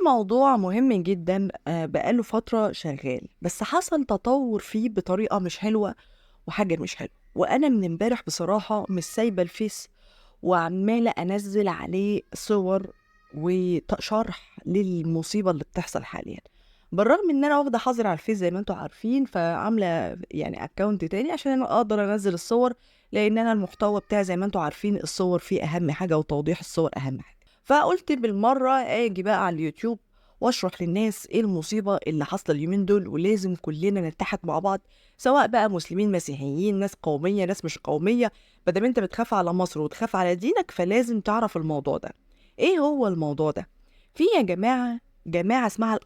موضوع مهم جدا بقاله فترة شغال، بس حصل تطور فيه بطريقة مش حلوة وحاجة مش حلوة. وأنا من امبارح بصراحة مش سايبة الفيس وعمالة أنزل عليه صور وشرح للمصيبة اللي بتحصل حاليا، بالرغم ان انا واخده حظر على الفيس زي ما انتوا عارفين، فعامله يعني اكونت تاني عشان انا اقدر انزل الصور، لان انا المحتوى بتاعي زي ما انتوا عارفين الصور فيه اهم حاجه وتوضيح الصور اهم حاجه. فقلت بالمره اجي بقى على اليوتيوب واشرح للناس ايه المصيبه اللي حاصله اليومين دول، ولازم كلنا نتحد مع بعض، سواء بقى مسلمين مسيحيين، ناس قوميه ناس مش قوميه. بدل انت بتخاف على مصر وتخاف على دينك فلازم تعرف الموضوع ده. ايه هو الموضوع ده؟ في يا جماعة اسمها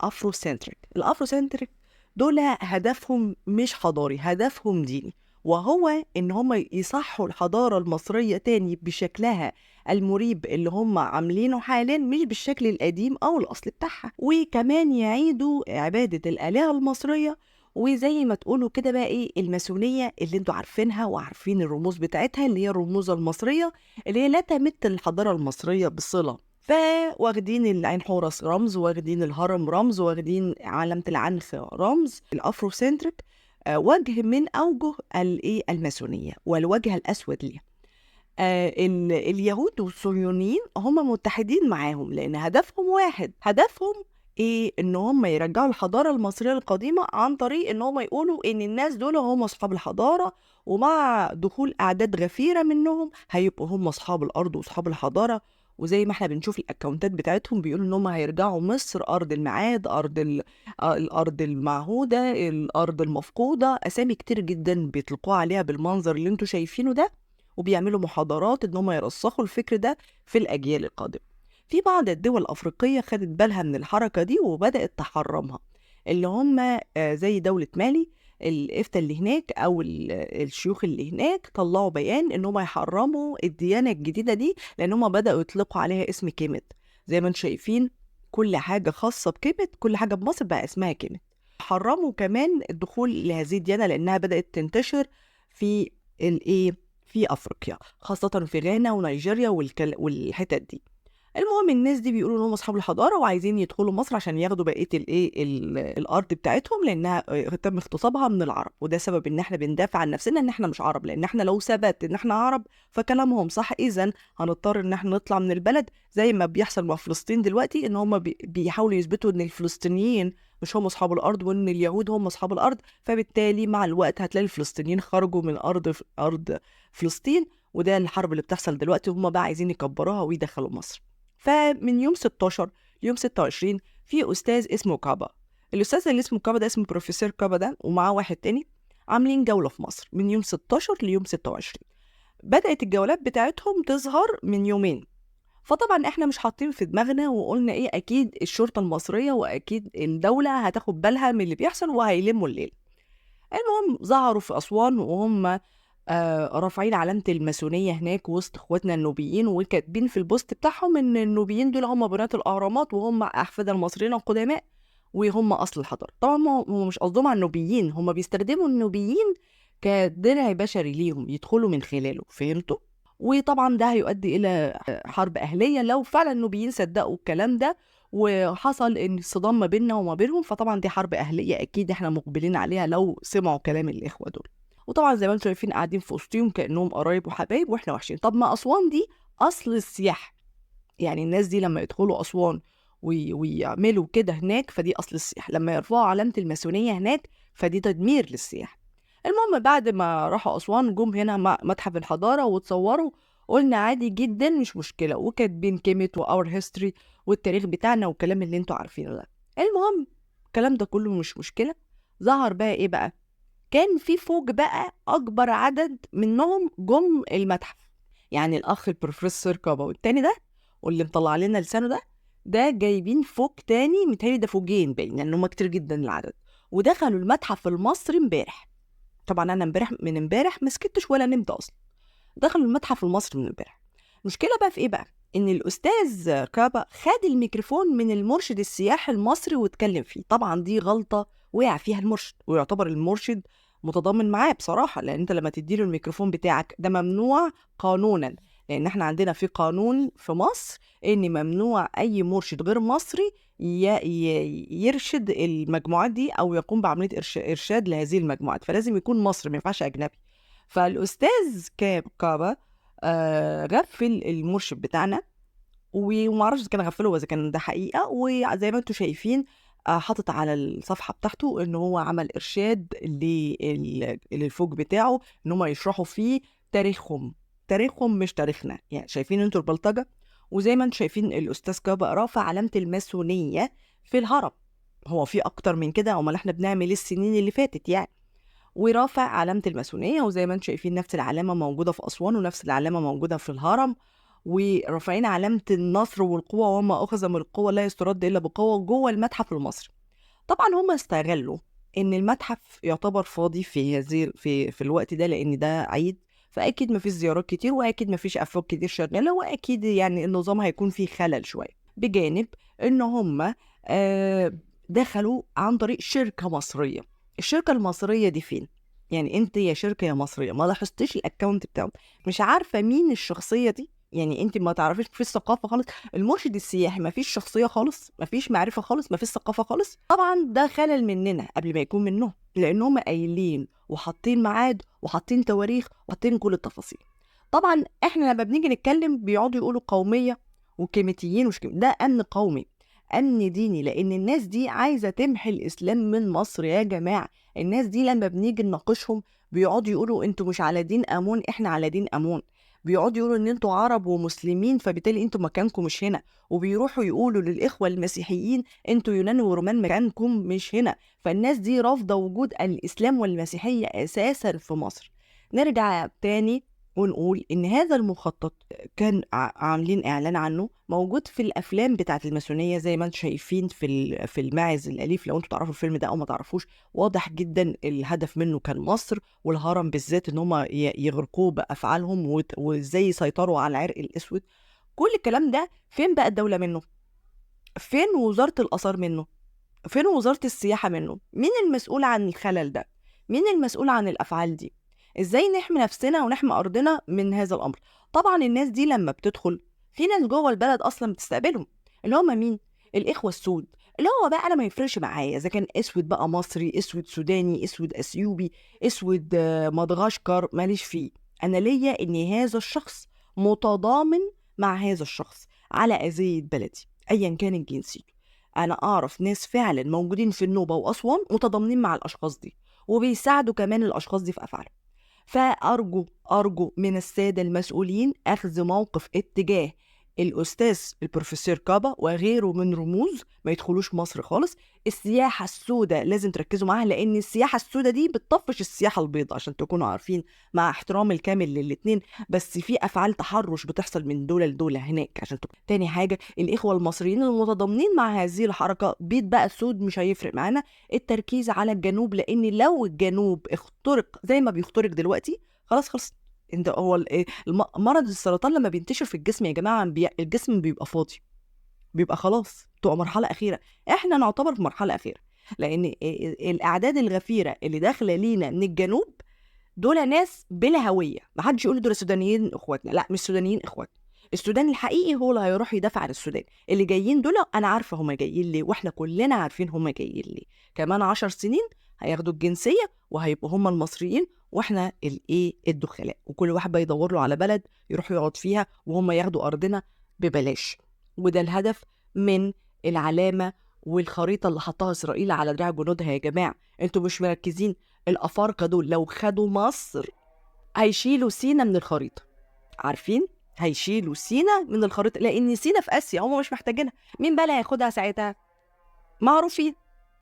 الأفروسنتريك دول هدفهم مش حضاري، هدفهم ديني، وهو إن هم يصحوا الحضارة المصرية تاني بشكلها المريب اللي هم عاملينه حاليا، مش بالشكل القديم أو الأصل بتاعها، وكمان يعيدوا عبادة الآلهة المصرية. وزي ما تقولوا كده بقى ايه الماسونية اللي انتوا عارفينها وعارفين الرموز بتاعتها، اللي هي الرموز المصرية اللي هي لا تمت الحضارة المصرية بصلة. فواخدين العين حورس رمز، واخدين الهرم رمز، واخدين علامة العنف رمز. الافروسنتريك وجه من اوجه الايه الماسونية والوجه الاسود ليها. اليهود والصهيونيين هم متحدين معاهم لان هدفهم واحد، هدفهم ايه؟ ان هم يرجعوا الحضاره المصريه القديمه عن طريق ان هم يقولوا ان الناس دول هم اصحاب الحضاره، ومع دخول اعداد غفيره منهم هيبقوا هم اصحاب الارض واصحاب الحضاره. وزي ما احنا بنشوف الاكونتات بتاعتهم بيقولوا ان هم هيرجعوا مصر ارض الميعاد، الارض المعهوده، الارض المفقوده، اسامي كتير جدا بيطلقوها عليها بالمنظر اللي انتوا شايفينه ده، وبيعملوا محاضرات ان هم يرسخوا الفكر ده في الاجيال القادمه. في بعض الدول الافريقيه خدت بالها من الحركه دي وبدات تحرمها، اللي هم زي دوله مالي. الافتاء اللي هناك او الشيوخ اللي هناك طلعوا بيان ان هم يحرموا الديانه الجديده دي، لان هم بداوا يطلقوا عليها اسم كيمت. زي ما انتم شايفين كل حاجه خاصه بكيمت، كل حاجه بمصر بقى اسمها كيمت. حرموا كمان الدخول لهذه الديانه لانها بدات تنتشر في الايه في افريقيا، خاصه في غانا ونيجيريا والحتت دي. المهم الناس دي بيقولوا ان هم اصحاب الحضاره وعايزين يدخلوا مصر عشان ياخدوا بقيه الارض بتاعتهم، لانها تم اغتصابها من العرب. وده سبب ان احنا بندافع عن نفسنا ان احنا مش عرب، لان احنا لو ثبت ان احنا عرب فكلامهم صح، اذا هنضطر ان احنا نطلع من البلد، زي ما بيحصل مع فلسطين دلوقتي، ان هم بيحاولوا يثبتوا ان الفلسطينيين مش هم اصحاب الارض وان اليهود هم اصحاب الارض. فبالتالي مع الوقت هتلاقي الفلسطينيين خرجوا من ارض فلسطين، وده الحرب اللي بتحصل دلوقتي، وهم بقى عايزين يكبروها ويدخلوا مصر. فمن يوم 16 ليوم 26 في أستاذ اسمه كابا. الأستاذ اللي اسمه كابا ده اسمه بروفيسور كابا ده، ومعاه واحد تاني، عاملين جولة في مصر من يوم 16 ليوم 26. بدأت الجولات بتاعتهم تظهر من يومين. فطبعا احنا مش حاطين في دماغنا وقلنا ايه، اكيد الشرطة المصرية واكيد الدولة هتاخد بالها من اللي بيحصل وهيلموا الليل. المهم ظهروا في أسوان وهم رافعين علامة الماسونية هناك وسط اخواتنا النوبيين، وكاتبين في البوست بتاعهم ان النوبيين دول هم بنات الأهرامات وهم أحفاد المصريين القدماء وهم أصل الحضارة. طبعا هم مش قصدهم على النوبيين، هم بيستخدموا النوبيين كدرع بشري ليهم يدخلوا من خلاله، فهمتوا؟ وطبعا ده هيؤدي إلى حرب أهلية لو فعلا النوبيين صدقوا الكلام ده وحصل ان صدام ما بيننا وما بينهم. فطبعا دي حرب أهلية أكيد احنا مقبلين عليها لو سمعوا كلام الإخوة دول. وطبعا زي ما انتم شايفين قاعدين في وسطهم كأنهم قرايب وحبايب واحنا وحشين. طب ما أسوان دي أصل السياحة، يعني الناس دي لما يدخلوا أسوان ويعملوا كده هناك فدي أصل السياحة، لما يرفعوا علامة الماسونية هناك فدي تدمير للسياحة. المهم بعد ما راحوا أسوان جم هنا متحف الحضارة وتصوروا، قلنا عادي جدا مش مشكلة، وكاتبين كيمت وأور هيستوري والتاريخ بتاعنا والكلام اللي انتوا عارفينه ده. المهم الكلام ده كله مش مشكلة. ظهر بقى ايه بقى؟ كان في فوج بقى اكبر عدد منهم جم المتحف، يعني الاخ البروفيسور كابا والتاني ده واللي مطلع لنا لسانه ده جايبين فوج تاني، متهيألي ده فوجين باين لان هم كتير جدا العدد، ودخلوا المتحف المصري امبارح. طبعا انا من امبارح ما سكتش ولا نمت اصلا. دخلوا المتحف المصري من امبارح. المشكله بقى في ايه بقى؟ ان الاستاذ كابا خد الميكروفون من المرشد السياحي المصري واتكلم فيه. طبعا دي غلطه وقع فيها المرشد، ويعتبر المرشد متضامن معاه بصراحه، لان انت لما تديله الميكروفون بتاعك ده ممنوع قانونا، لان احنا عندنا في قانون في مصر ان ممنوع اي مرشد غير مصري يرشد المجموعات دي او يقوم بعمليه ارشاد لهذه المجموعات، فلازم يكون مصري، ما ينفعش اجنبي. فالاستاذ كابا غفل المرشد بتاعنا، ومعرفش اذا كان غفله واذا كان ده حقيقه. وزي ما انتم شايفين حاطط على الصفحه بتاعته ان هو عمل ارشاد للفوج بتاعه ان هم يشرحوا فيه تاريخهم مش تاريخنا. يعني شايفين انتوا البلطجه؟ وزي ما انتم شايفين الاستاذ كابا رافع علامه الماسونيه في الهرم. هو في اكتر من كده؟ امال احنا بنعمل السنين اللي فاتت يعني. ورافع علامة الماسونية، وزي ما انتم شايفين نفس العلامة موجودة في أسوان ونفس العلامة موجودة في الهرم، ورافعين علامة النصر والقوة، وما أخذ من القوة لا يسترد إلا بقوة، جوه المتحف المصري. طبعا هم استغلوا إن المتحف يعتبر فاضي في هذه في الوقت ده، لأن ده عيد، فأكيد مفيش زيارات كتير، وأكيد مفيش أفواج كتير شغالة، وأكيد يعني النظام هيكون فيه خلل شوية. بجانب إن هم دخلوا عن طريق شركة مصرية. الشركة المصرية دي فين؟ يعني انت يا شركة يا مصرية ما لاحظتش الاكونت بتاعه؟ مش عارفة مين الشخصية دي؟ يعني انت ما تعرفيش في الثقافة خالص؟ المرشد السياحي ما فيش شخصية خالص، ما فيش معرفة خالص، ما فيش ثقافة خالص. طبعا ده خلل مننا قبل ما يكون منهم، لانهم قايلين وحاطين ميعاد وحاطين تواريخ وحاطين كل التفاصيل. طبعا احنا لما بنيجي نتكلم بيقعدوا يقولوا قومية وكيميتيين ده امن قومي، امن ديني، لان الناس دي عايزه تمحي الاسلام من مصر يا جماعه. الناس دي لما بنيجي نناقشهم بيقعدوا يقولوا انتوا مش على دين امون، احنا على دين امون. بيقعدوا يقولوا ان انتوا عرب ومسلمين فبالتالي انتوا مكانكم مش هنا، وبيروحوا يقولوا للاخوه المسيحيين انتوا يونان ورومان مكانكم مش هنا. فالناس دي رافضه وجود الاسلام والمسيحيه اساسا في مصر. نرجع تاني ونقول ان هذا المخطط كان عاملين اعلان عنه، موجود في الافلام بتاعت الماسونيه زي ما انتم شايفين في الماعز الاليف. لو انتم تعرفوا الفيلم ده او ما تعرفوش، واضح جدا الهدف منه كان مصر والهرم بالذات، ان هم يغرقوه بافعالهم وازاي يسيطروا على العرق الاسود. كل الكلام ده فين بقى الدوله منه؟ فين وزاره الاثار منه؟ فين وزاره السياحه منه؟ مين المسؤول عن الخلل ده؟ مين المسؤول عن الافعال دي؟ ازاي نحمي نفسنا ونحمي ارضنا من هذا الامر؟ طبعا الناس دي لما بتدخل، في ناس جوه البلد اصلا بتستقبلهم، اللي هم مين؟ الاخوه السود. اللي هو بقى انا ما يفرقش معايا اذا كان اسود بقى مصري، اسود سوداني، اسود اثيوبي، اسود مدغشقر، ماليش فيه. انا ليا ان هذا الشخص متضامن مع هذا الشخص على اذيه بلدي ايا كانت جنسيته. انا اعرف ناس فعلا موجودين في النوبه واسوان متضامنين مع الاشخاص دي، وبيساعدوا كمان الاشخاص دي في افعالهم. فأرجو من السادة المسؤولين أخذ موقف اتجاه الأستاذ البروفيسور كابا وغيره من رموز ما يدخلوش مصر خالص. السياحة السوداء لازم تركزوا معاها، لأن السياحة السوداء دي بتطفش السياحة البيضاء، عشان تكونوا عارفين، مع احترام الكامل للاتنين. بس في أفعال تحرش بتحصل من دولة لدولة هناك عشان تاني حاجة الإخوة المصريين المتضامنين مع هذه الحركة، بيض بقى سود مش هيفرق معانا. التركيز على الجنوب، لأن لو الجنوب اخترق زي ما بيخترق دلوقتي خلاص. انت هو مرض السرطان لما بينتشر في الجسم يا جماعه الجسم بيبقى فاضي، بيبقى خلاص بتبقى مرحله اخيره. احنا نعتبر في مرحله اخيره، لان الاعداد الغفيره اللي داخله لينا من الجنوب دول ناس بلا هويه. ما حدش يقول دول سودانيين اخواتنا، لا مش سودانيين اخواتنا. السوداني الحقيقي هو اللي هيروح يدافع عن السودان. اللي جايين دول انا عارفه هم جايين ليه، واحنا كلنا عارفين هم جايين ليه. كمان 10 سنين هياخدوا الجنسيه وهيبقوا هم المصريين، واحنا الدخلاء، وكل واحد بقى يدور له على بلد يروح يقعد فيها وهم ياخدوا ارضنا ببلاش. وده الهدف من العلامه والخريطه اللي حطها اسرائيل على دراع جنودها. يا جماعه انتوا مش مركزين؟ الافارقه دول لو خدوا مصر هيشيلوا سينا من الخريطه. عارفين؟ هيشيلوا سينا من الخريطه، لان سينا في اسيا هم مش محتاجينها. مين بقى اللي هياخدها ساعتها؟ معروفين.